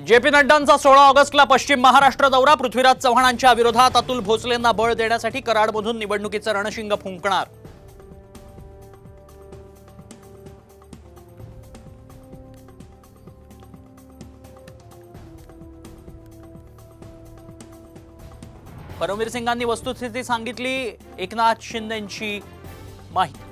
JP नड्डांचा 16 ऑगस्टला पश्चिम महाराष्ट्र दौरा। पृथ्वीराज चव्हाणांच्या विरोधात अतुल भोसलेंना बळ देण्यासाठी कराडमधून निवडणुकीचं रणशिंग फुंकणार। परमवीर सिंगांनी वस्तुस्थिती सांगितली, एकनाथ शिंदेंची माहिती।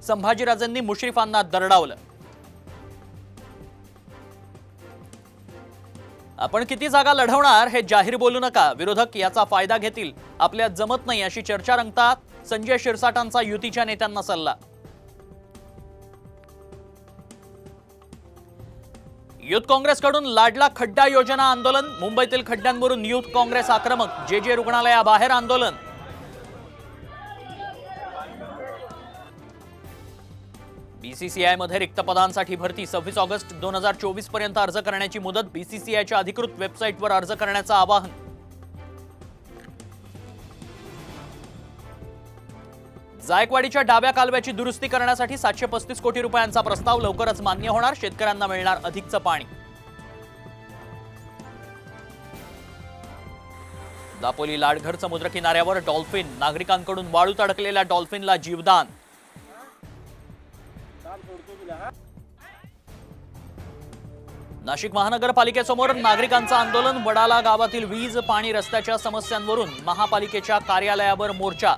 संभाजीराजेंनी मुश्रीफांना दरडावलं। आपण किती जागा लढवणार हे जाहीर बोलू नका, विरोधक याचा फायदा घेतील, आपल्यात जमत नाही अशी चर्चा रंगतात संजय शिरसाटांचा युतीच्या नेत्यांना सल्ला। युथ काँग्रेसकडून लाडला खड्डा योजना आंदोलन। मुंबईतील खड्ड्यांवरून युथ काँग्रेस आक्रमक। जे रुग्णालयाबाहेर आंदोलन। बीसीसीआय मध्ये रिक्त पदांसाठी भरती 26 ऑगस्ट 2024 पर्यंत अर्ज करण्याची मुदत। बीसीसीआयच्या अधिकृत वेबसाईटवर अर्ज करण्याचं आवाहन। जायकवाडीच्या डाव्या कालव्याची दुरुस्ती करण्यासाठी 735 कोटी रुपयांचा प्रस्ताव लवकरच मान्य होणार। शेतकऱ्यांना मिळणार अधिकचं पाणी। दापोली लाडघर समुद्र किनाऱ्यावर डॉल्फिन। नागरिकांकडून वाळूत अडकलेल्या डॉल्फिनला जीवदान। नाशिक महानगरपालिकेसमोर नागरिकांचं आंदोलन। वडाला गावातील वीज, पाणी, रस्त्याच्या समस्यांवरून महापालिकेच्या कार्यालयावर मोर्चा।